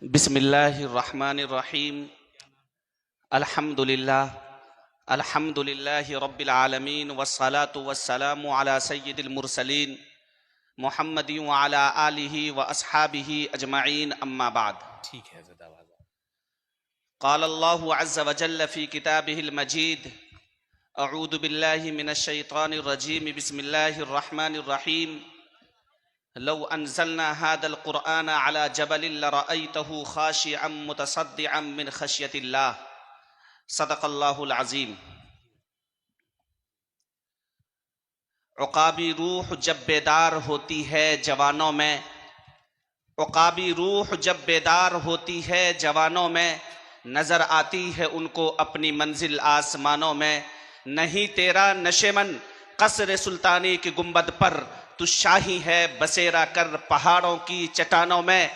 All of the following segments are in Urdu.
بسم اللہ الرحمن الرحیم الحمد للہ رب العالمین والصلاة والسلام علی سید المرسلین محمد وعلی آلہ واصحابہ اجمعین اما بعد۔ ٹھیک ہے زدہ آواز۔ قال اللہ عز وجل فی کتابہ المجید اعوذ باللہ من الشیطان الرجیم بسم اللہ الرحمن الرحیم لو انزلنا هذا القرآن على جبل لرأيته خاشعا متصدعا من خشية الله صدق اللہ العظیم۔ عقابی روح جب بیدار ہوتی ہے جوانوں میں، عقابی روح جب بیدار ہوتی ہے جوانوں میں، نظر آتی ہے ان کو اپنی منزل آسمانوں میں۔ نہیں تیرا نشیمن قصر سلطانی کی گنبد پر، تو شاہی ہے بسیرا کر پہاڑوں کی چٹانوں میں۔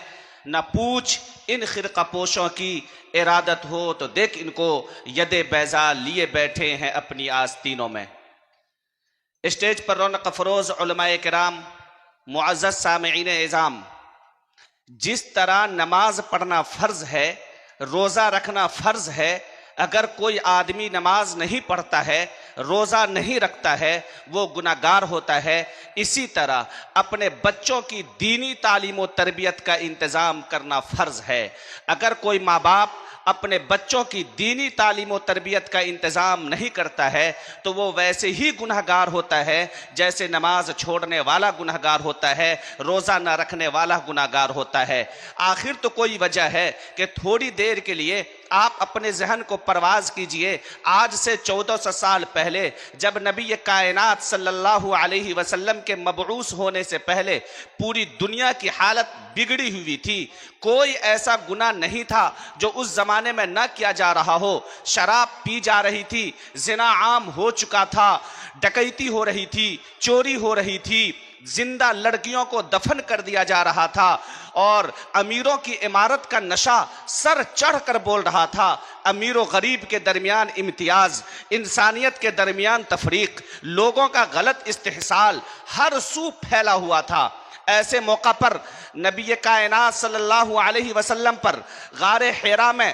نہ پوچھ ان خرقہ پوشوں کی، ارادت ہو تو دیکھ ان کو، ید بیضا لیے بیٹھے ہیں اپنی آستینوں میں۔ اسٹیج پر رونق افروز علماء کرام، معزز سامعین اعظام، جس طرح نماز پڑھنا فرض ہے، روزہ رکھنا فرض ہے، اگر کوئی آدمی نماز نہیں پڑھتا ہے، روزہ نہیں رکھتا ہے، وہ گناہگار ہوتا ہے۔ اسی طرح اپنے بچوں کی دینی تعلیم و تربیت کا انتظام کرنا فرض ہے۔ اگر کوئی ماں باپ اپنے بچوں کی دینی تعلیم و تربیت کا انتظام نہیں کرتا ہے تو وہ ویسے ہی گناہگار ہوتا ہے جیسے نماز چھوڑنے والا گناہگار ہوتا ہے، روزہ نہ رکھنے والا گناہگار ہوتا ہے۔ آخر تو کوئی وجہ ہے کہ تھوڑی دیر کے لیے آپ اپنے ذہن کو پرواز کیجئے۔ آج سے 1400 سال پہلے جب نبی کائنات صلی اللہ علیہ وسلم کے مبعوث ہونے سے پہلے پوری دنیا کی حالت بگڑی ہوئی تھی، کوئی ایسا گناہ نہیں تھا جو اس زمانے میں نہ کیا جا رہا ہو۔ شراب پی جا رہی تھی، زنا عام ہو چکا تھا، ڈکیتی ہو رہی تھی، چوری ہو رہی تھی، زندہ لڑکیوں کو دفن کر دیا جا رہا تھا، اور امیروں کی عمارت کا نشہ سر چڑھ کر بول رہا تھا۔ امیر و غریب کے درمیان امتیاز، انسانیت کے درمیان تفریق، لوگوں کا غلط استحصال ہر سو پھیلا ہوا تھا۔ ایسے موقع پر نبی کائنات صلی اللہ علیہ وسلم پر غار حرا میں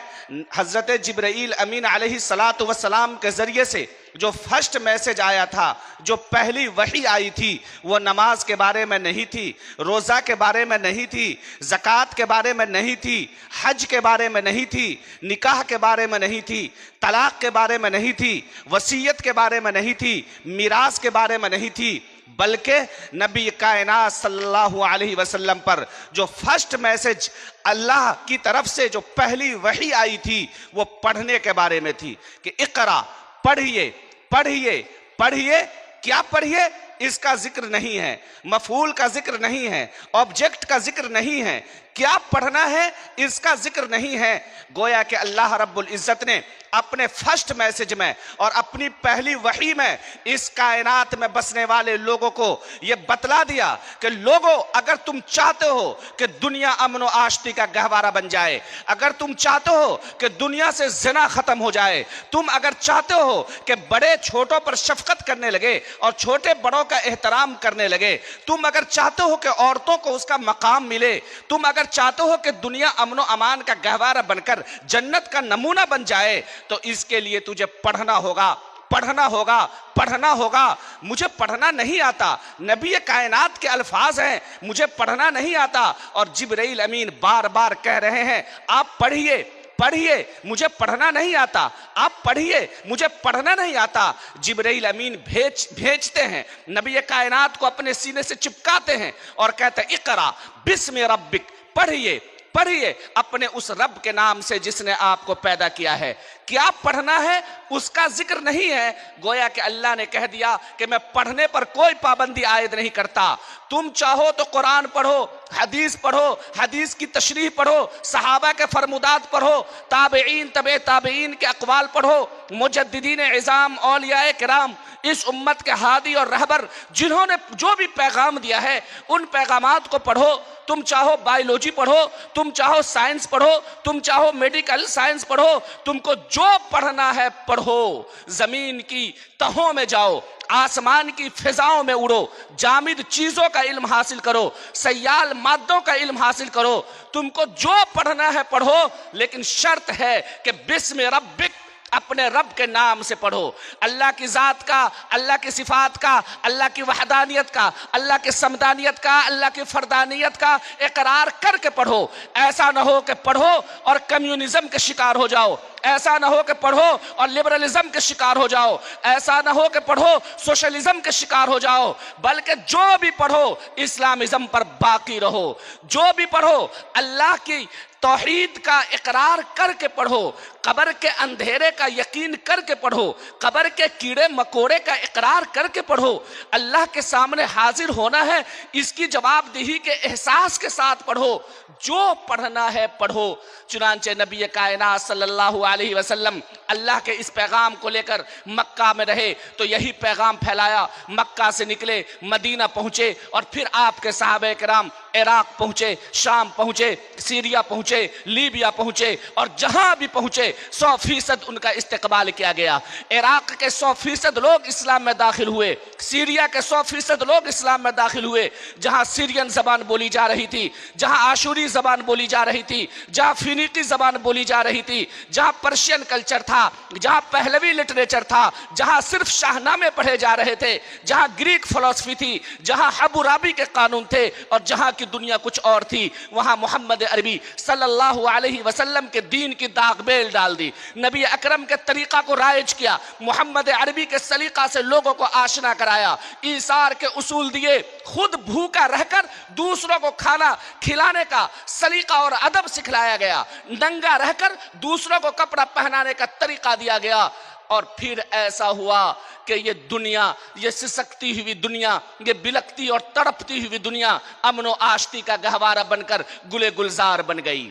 حضرت جبرائیل امین علیہ السلام کے ذریعے سے جو فرسٹ میسج آیا تھا، جو پہلی وحی آئی تھی، وہ نماز کے بارے میں نہیں تھی، روزہ کے بارے میں نہیں تھی، زکوٰۃ کے بارے میں نہیں تھی، حج کے بارے میں نہیں تھی، نکاح کے بارے میں نہیں تھی، طلاق کے بارے میں نہیں تھی، وصیت کے بارے میں نہیں تھی، میراث کے بارے میں نہیں تھی، بلکہ نبی کائنات صلی اللہ علیہ وسلم پر جو فرسٹ میسج اللہ کی طرف سے جو پہلی وحی آئی تھی وہ پڑھنے کے بارے میں تھی کہ اقرا، پڑھیے پڑھیے پڑھیے۔ کیا پڑھیے؟ اس کا ذکر نہیں ہے، مفعول کا ذکر نہیں ہے، آبجیکٹ کا ذکر نہیں ہے، کیا پڑھنا ہے اس کا ذکر نہیں ہے۔ گویا کہ اللہ رب العزت نے اپنے فرسٹ میسج میں اور اپنی پہلی وحی میں اس کائنات میں بسنے والے لوگوں کو یہ بتلا دیا کہ لوگوں، اگر تم چاہتے ہو کہ دنیا امن و آشتی کا گہوارہ بن جائے، اگر تم چاہتے ہو کہ دنیا سے زنا ختم ہو جائے، تم اگر چاہتے ہو کہ بڑے چھوٹوں پر شفقت کرنے لگے اور چھوٹے بڑوں کا احترام کرنے لگے، تم اگر چاہتے ہو کہ عورتوں کو اس کا مقام ملے، تم اگر چاہتے ہو کہ دنیا امن و امان کا گہوارہ بن کر جنت کا نمونہ بن جائے، تو اس کے لیے تجھے پڑھنا ہوگا، پڑھنا ہوگا، پڑھنا ہوگا۔ مجھے پڑھنا نہیں آتا، نبی کائنات کے الفاظ ہیں، مجھے پڑھنا نہیں آتا، اور جبرائیل امین بار بار کہہ رہے ہیں آپ پڑھیے پڑھیے، مجھے پڑھنا نہیں آتا، آپ پڑھیے، مجھے پڑھنا نہیں آتا۔ جبرائیل امین بھیجتے ہیں، نبی کائنات کو اپنے سینے سے چپکاتے ہیں اور کہتے ہیں اقرا بسم ربک، پڑھیے پڑھیے اپنے اس رب کے نام سے جس نے آپ کو پیدا کیا ہے۔ کیا پڑھنا ہے اس کا ذکر نہیں ہے۔ گویا کہ اللہ نے کہہ دیا کہ میں پڑھنے پر کوئی پابندی عائد نہیں کرتا، تم چاہو تو قرآن پڑھو، حدیث پڑھو، حدیث کی تشریح پڑھو، صحابہ کے فرمودات پڑھو، تابعین تبع تابعین کے اقوال پڑھو، مجددین عظام اولیاء کرام، اس امت کے ہادی اور رہبر جنہوں نے جو بھی پیغام دیا ہے ان پیغامات کو پڑھو۔ تم چاہو بائیولوجی پڑھو، تم چاہو سائنس پڑھو، تم چاہو میڈیکل سائنس پڑھو، تم کو جو جو پڑھنا ہے پڑھو، زمین کی تہوں میں جاؤ، آسمان کی فضاؤں میں اڑو، جامد چیزوں کا علم حاصل کرو، سیال مادوں کا علم حاصل کرو، تم کو جو پڑھنا ہے پڑھو، لیکن شرط ہے کہ بسم ربک، اپنے رب کے نام سے پڑھو، اللہ کی ذات کا، اللہ کی صفات کا، اللہ کی وحدانیت کا، اللہ کی سمدانیت کا، اللہ کی فردانیت کا اقرار کر کے پڑھو۔ ایسا نہ ہو کہ پڑھو اور کمیونزم کے شکار ہو جاؤ، ایسا نہ ہو کہ پڑھو اور لبرلزم کے شکار ہو جاؤ، ایسا نہ ہو کہ پڑھو سوشلزم کے شکار ہو جاؤ، بلکہ جو بھی پڑھو اسلامزم پر باقی رہو، جو بھی پڑھو اللہ کی توحید کا اقرار کر کے پڑھو، قبر کے اندھیرے کا یقین کر کے پڑھو، قبر کے کیڑے مکوڑے کا اقرار کر کے پڑھو، اللہ کے سامنے حاضر ہونا ہے اس کی جواب دہی کے احساس کے ساتھ پڑھو، جو پڑھنا ہے پڑھو۔ چنانچہ نبی کائنات صلی اللہ علیہ وسلم اللہ کے اس پیغام کو لے کر مکہ میں رہے تو یہی پیغام پھیلایا، مکہ سے نکلے، مدینہ پہنچے، اور پھر آپ کے صحابہ کرام عراق پہنچے، شام پہنچے، سیریا پہنچے، لیبیا پہنچے، اور جہاں بھی پہنچے 100% ان کا استقبال کیا گیا۔ عراق کے 100% لوگ اسلام میں داخل ہوئے، سیریا کے 100% لوگ اسلام میں داخل ہوئے، جہاں سیرین زبان بولی جا رہی تھی، جہاں آشوری زبان بولی جا رہی تھی، جہاں فینیقی زبان بولی جا رہی تھی، جہاں پرشین کلچر تھا، جہاں پہلوی لٹریچر تھا، جہاں صرف شاہنامے پڑھے جا رہے تھے، جہاں گریک فلسفی تھی، جہاں حمورابی کے قانون تھے، اور جہاں کی دنیا کچھ اور تھی، وہاں محمد عربی صلی اللہ علیہ وسلم کے دین کی داغ بیل ڈال دی، نبی اکرم کے طریقہ کو رائج کیا، محمد عربی کے سلیقہ سے لوگوں کو آشنا کرایا، ایثار کے اصول دیے، خود بھوکا رہ کر دوسروں کو کھانا کھلانے کا سلیقہ اور ادب سکھلایا گیا، ننگا رہ کر دوسروں کو کپڑا پہنانے کا طریقہ دیا گیا، اور پھر ایسا ہوا کہ یہ دنیا، یہ سسکتی ہوئی دنیا، یہ بلکتی اور تڑپتی ہوئی دنیا امن و آشتی کا گہوارہ بن کر گلے گلزار بن گئی۔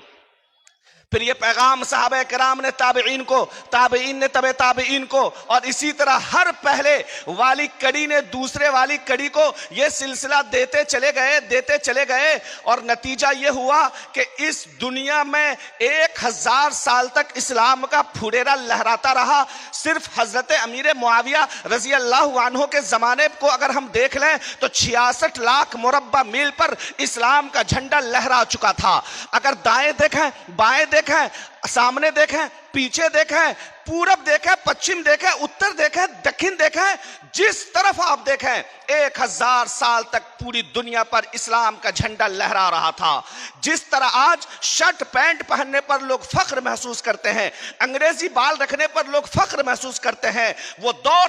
پھر یہ پیغام صحابہ کرام نے تابعین کو، تابعین نے تبع تابعین کو، اور اسی طرح ہر پہلے والی کڑی نے دوسرے والی کڑی کو یہ سلسلہ دیتے چلے گئے، اور نتیجہ یہ ہوا کہ اس دنیا میں 1000 سال تک اسلام کا پھریرا لہراتا رہا۔ صرف حضرت امیر معاویہ رضی اللہ عنہ کے زمانے کو اگر ہم دیکھ لیں تو 66 لاکھ مربع میل پر اسلام کا جھنڈا لہرا چکا تھا۔ اگر دائیں دیکھیں، بائیں دیکھیں، سامنے دیکھیں، پیچھے دیکھیں، پورب دیکھیں، پچھم دیکھیں، اتر دیکھیں، دکھن دیکھیں، جس طرف آپ دیکھیں 1000 سال تک پوری دنیا پر اسلام کا جھنڈا لہرا رہا تھا۔ جس طرح آج شرٹ پینٹ پہننے پر لوگ فخر محسوس کرتے ہیں، انگریزی بال رکھنے پر لوگ فخر محسوس کرتے ہیں، وہ دور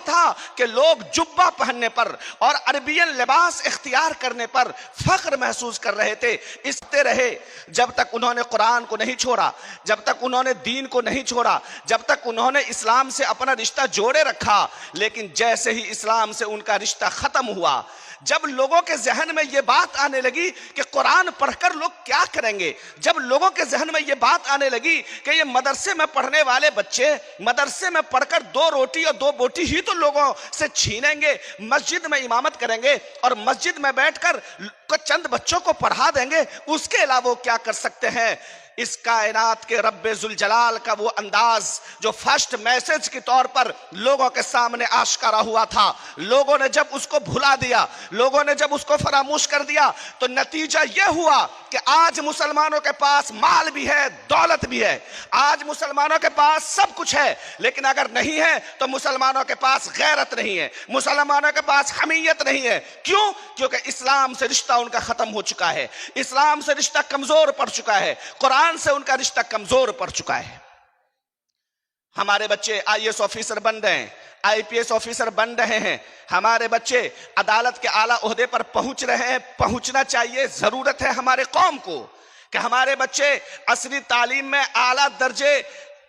تھا کہ لوگ جبہ پہننے پر اور عربین لباس اختیار کرنے پر فخر محسوس کر رہے تھے۔ استے رہے جب تک انہوں نے قرآن کو نہیں چھوڑا، جب تک انہوں نے دین کو نہیں چھوڑا، جب تک انہوں نے اسلام سے اپنا رشتہ جوڑے رکھا، لیکن جیسے ہی اسلام سے ان کا رشتہ ختم ہوا، جب لوگوں کے ذہن میں یہ بات آنے لگی کہ قرآن پڑھ کر لوگ کیا کریں گے، جب لوگوں کے ذہن میں یہ بات آنے لگی کہ یہ مدرسے میں پڑھنے والے بچے مدرسے میں پڑھ کر 2 روٹی اور 2 بوٹی ہی تو لوگوں سے چھینیں گے، مسجد میں امامت کریں گے اور مسجد میں بیٹھ کر چند بچوں کو پڑھا دیں گے، اس کے علاوہ وہ کیا کر سکتے ہیں؟ اس کائنات کے رب ذوالجلال کا وہ انداز جو فرسٹ میسج کے طور پر لوگوں کے سامنے آشکارا ہوا تھا، لوگوں نے جب اس کو بھلا دیا، لوگوں نے جب اس کو فراموش کر دیا، تو نتیجہ یہ ہوا کہ آج مسلمانوں کے پاس مال بھی ہے، دولت بھی ہے، آج مسلمانوں کے پاس سب کچھ ہے، لیکن اگر نہیں ہے تو مسلمانوں کے پاس غیرت نہیں ہے، مسلمانوں کے پاس حمیت نہیں ہے۔ کیوں؟ کیونکہ اسلام سے رشتہ ان کا ختم ہو چکا ہے، اسلام سے رشتہ کمزور پڑ چکا ہے، قرآن سے ان کا رشتہ کمزور پڑ چکا ہے۔ ہمارے بچے IAS آفیسر بن رہے ہیں، IPS آفیسر بن رہے ہیں، ہمارے بچے عدالت کے اعلیٰ عہدے پر پہنچ رہے ہیں، پہنچنا چاہیے، ضرورت ہے ہمارے قوم کو کہ ہمارے بچے عصری تعلیم میں اعلیٰ درجے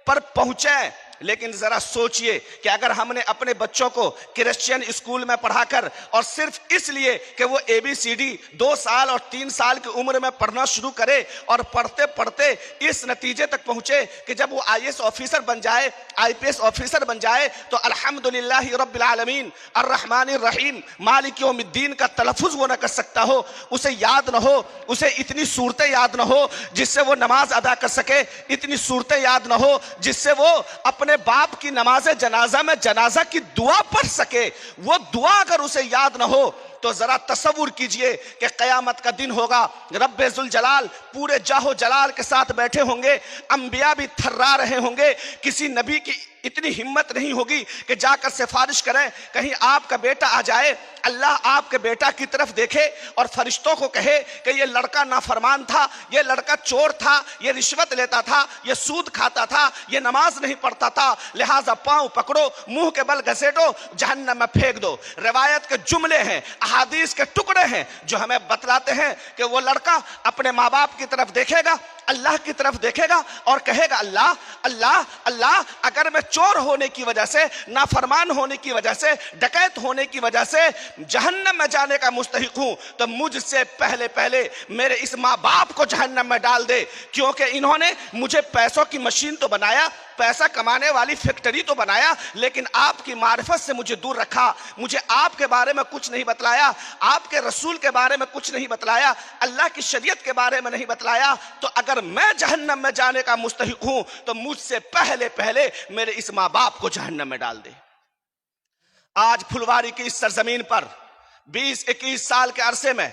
پر پہنچیں، لیکن ذرا سوچئے کہ اگر ہم نے اپنے بچوں کو کرسچین اسکول میں پڑھا کر اور صرف اس لیے کہ وہ ABCD 2 سال اور 3 سال کی عمر میں پڑھنا شروع کرے اور پڑھتے پڑھتے اس نتیجے تک پہنچے کہ جب وہ IAS آفیسر بن جائے IPS آفیسر بن جائے تو الحمدللہ رب العالمین الرحمن الرحیم مالک یوم الدین کا تلفظ وہ نہ کر سکتا ہو، اسے یاد نہ ہو، اسے اتنی صورتیں یاد نہ ہو جس سے وہ نماز ادا کر سکے، اتنی صورتیں یاد نہ ہو جس سے وہ اپنے باپ کی نماز جنازہ میں جنازہ کی دعا پڑھ سکے، وہ دعا اگر اسے یاد نہ ہو تو ذرا تصور کیجئے کہ قیامت کا دن ہوگا، رب ذوالجلال پورے جاہ و جلال کے ساتھ بیٹھے ہوں گے، انبیاء بھی تھرا رہے ہوں گے، کسی نبی کی اتنی ہمت نہیں ہوگی کہ جا کر سفارش کریں کہیں آپ کا بیٹا آ جائے، اللہ آپ کے بیٹا کی طرف دیکھے اور فرشتوں کو کہے کہ یہ لڑکا نافرمان تھا، یہ لڑکا چور تھا، یہ رشوت لیتا تھا، یہ سود کھاتا تھا، یہ نماز نہیں پڑھتا تھا، لہٰذا پاؤں پکڑو، منہ کے بل گھسیٹو، جہنم میں پھینک دو۔ روایت کے جملے ہیں، احادیث کے ٹکڑے ہیں جو ہمیں بتلاتے ہیں کہ وہ لڑکا اپنے ماں باپ کی طرف دیکھے گا، اللہ کی طرف دیکھے گا اور کہے گا اللہ اللہ اللہ، اگر میں چور ہونے کی وجہ سے، نافرمان ہونے کی وجہ سے، ڈکیت ہونے کی وجہ سے جہنم میں جانے کا مستحق ہوں تو مجھ سے پہلے پہلے میرے اس ماں باپ کو جہنم میں ڈال دے، کیونکہ انہوں نے مجھے پیسوں کی مشین تو بنایا، پیسہ کمانے والی فیکٹری تو بنایا، لیکن آپ کی معرفت سے مجھے دور رکھا، مجھے آپ کے بارے میں کچھ نہیں بتلایا، آپ کے رسول کے بارے میں کچھ نہیں بتلایا، اللہ کی شریعت کے بارے میں نہیں بتلایا، تو اگر میں جہنم میں جانے کا مستحق ہوں تو مجھ سے پہلے پہلے میرے اس ماں باپ کو جہنم میں ڈال دے۔ آج پھلواری کی اس سرزمین پر 20-21 سال کے عرصے میں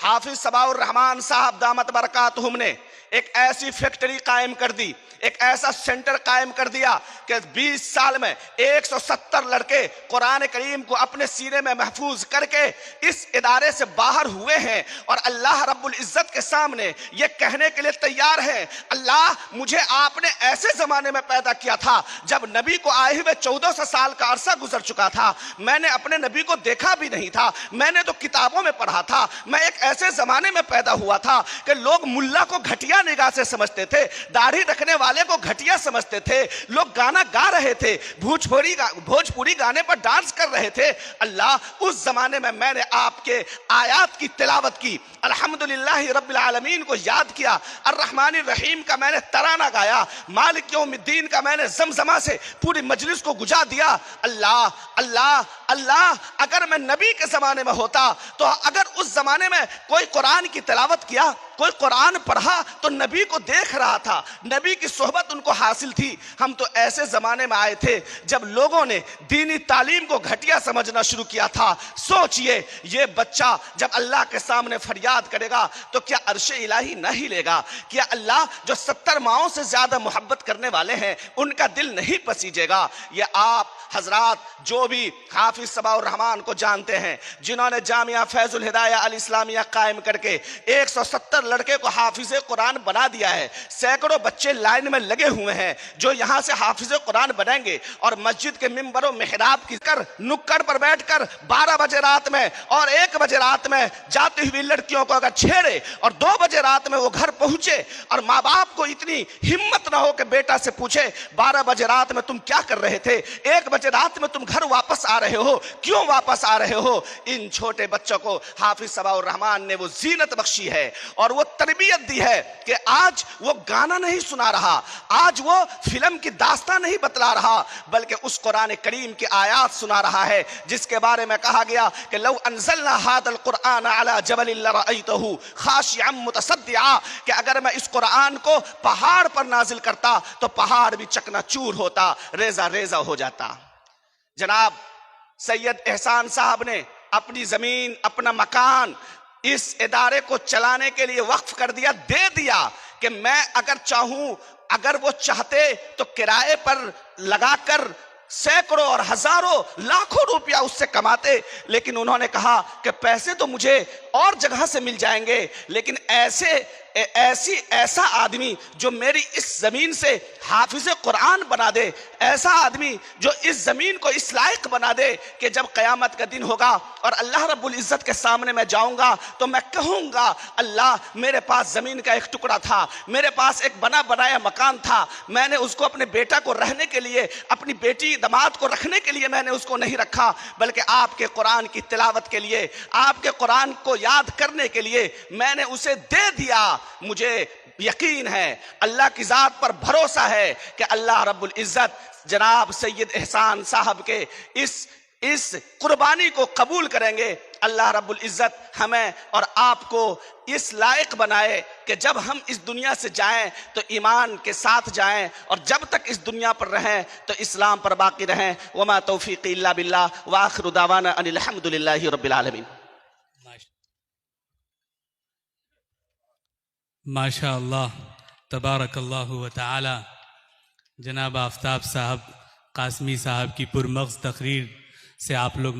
حافظ صباح الرحمان صاحب دامت برکاتہم نے ایک ایسی فیکٹری قائم کر دی، ایک ایسا سینٹر قائم کر دیا کہ 20 سال میں 170 لڑکے قرآن کریم کو اپنے سینے میں محفوظ کر کے اس ادارے سے باہر ہوئے ہیں اور اللہ رب العزت کے سامنے یہ کہنے کے لیے تیار ہیں، اللہ مجھے آپ نے ایسے زمانے میں پیدا کیا تھا جب نبی کو آئے ہوئے 1400 سال کا عرصہ گزر چکا تھا، میں نے اپنے نبی کو دیکھا بھی نہیں تھا، میں نے تو کتابوں میں پڑھا تھا، میں ایک ایسے زمانے میں پیدا ہوا تھا کہ لوگ ملا کو گھٹیا نگاہ سے سمجھتے تھے، داڑھی رکھنے والے کو گھٹیا سمجھتے تھے، لوگ گانا گا رہے تھے، بھوجپوری گانے پر ڈانس کر رہے تھے۔ اللہ اس زمانے میں نے آپ کے آیات کی تلاوت کی، الحمدللہ رب العالمین کو یاد کیا، الرحمن الرحیم کا میں نے ترانہ گایا، مالک یوم الدین کا میں نے زمزمہ سے پوری مجلس کو گجا دیا۔ اللہ اللہ اللہ، اگر میں نبی کے زمانے میں ہوتا تو اگر اس زمانے میں کوئی قرآن کی تلاوت کیا، کوئی قرآن پڑھا تو نبی کو دیکھ رہا تھا، نبی کی صحبت ان کو حاصل تھی۔ ہم تو ایسے زمانے میں آئے تھے جب لوگوں نے دینی تعلیم کو گھٹیا سمجھنا شروع کیا تھا۔ سوچئے یہ بچہ جب اللہ کے سامنے فریاد کرے گا تو کیا عرش الہی نہ ہلے گا؟ کیا اللہ جو 70 ماؤں سے زیادہ محبت کرنے والے ہیں ان کا دل نہیں پسیجے گا؟ یہ آپ حضرات جو بھی حافظ صباح الرحمان کو جانتے ہیں، جنہوں نے جامعہ فیض الہدایہ الاسلامیہ قائم کر کے 170 لڑکے کو حافظ قرآن بنا دیا ہے، سینکڑوں بچے لائن میں لگے ہوئے ہیں جو یہاں سے حافظ قرآن بنیں گے اور مسجد کے ممبر و محراب کی کر نکڑ پر بیٹھ کر 12 بجے رات میں اور 1 بجے رات میں جاتی ہوئی لڑکیوں کو اگر چھیڑے اور 2 بجے رات میں وہ گھر پہنچے اور ماں باپ کو اتنی ہمت نہ ہو کہ بیٹا سے پوچھے 12 بجے رات میں تم کیا کر رہے تھے، 1 بجے رات میں تم گھر واپس آ رہے ہو، کیوں واپس آ رہے ہو؟ ان چھوٹے بچوں کو حافظ صباح الرحمان نے وہ زینت بخشی ہے اور وہ تربیت دی ہے کہ آج وہ گانا نہیں سنا رہا، آج وہ فلم کی داستان نہیں بتلا رہا، بلکہ اس قرآن کریم کی آیات سنا رہا ہے جس کے بارے میں کہا گیا کہ لو انزلنا هذا القرآن على جبل لرأيته خاشعا متصدعا، کہ اگر میں اس قرآن کو پہاڑ پر نازل کرتا تو پہاڑ بھی چکنا چور ہوتا، ریزہ ریزہ ہو جاتا۔ جناب سید احسان صاحب نے اپنی زمین، اپنا مکان اس ادارے کو چلانے کے لیے وقف کر دیا، دے دیا کہ میں اگر چاہوں، اگر وہ چاہتے تو کرائے پر لگا کر سینکڑوں اور ہزاروں لاکھوں روپیہ اس سے کماتے، لیکن انہوں نے کہا کہ پیسے تو مجھے اور جگہ سے مل جائیں گے لیکن ایسے ایسا آدمی جو میری اس زمین سے حافظ قرآن بنا دے، ایسا آدمی جو اس زمین کو اس لائق بنا دے کہ جب قیامت کا دن ہوگا اور اللہ رب العزت کے سامنے میں جاؤں گا تو میں کہوں گا اللہ میرے پاس زمین کا ایک ٹکڑا تھا، میرے پاس ایک بنا بنایا مکان تھا، میں نے اس کو اپنے بیٹا کو رہنے کے لیے، اپنی بیٹی داماد کو رکھنے کے لیے میں نے اس کو نہیں رکھا، بلکہ آپ کے قرآن کی تلاوت کے لیے، آپ کے قرآن کو یاد کرنے کے لیے میں نے اسے دے دیا۔ مجھے یقین ہے، اللہ کی ذات پر بھروسہ ہے کہ اللہ رب العزت جناب سید احسان صاحب کے اس قربانی کو قبول کریں گے۔ اللہ رب العزت ہمیں اور آپ کو اس لائق بنائے کہ جب ہم اس دنیا سے جائیں تو ایمان کے ساتھ جائیں، اور جب تک اس دنیا پر رہیں تو اسلام پر باقی رہیں۔ وما توفیقی الا باللہ، وآخر دعوانا ان الحمدللہ رب العالمین۔ ماشاء اللہ، تبارک اللہ و تعالی۔ جناب آفتاب صاحب قاسمی صاحب کی پرمغز تقریر سے آپ لوگ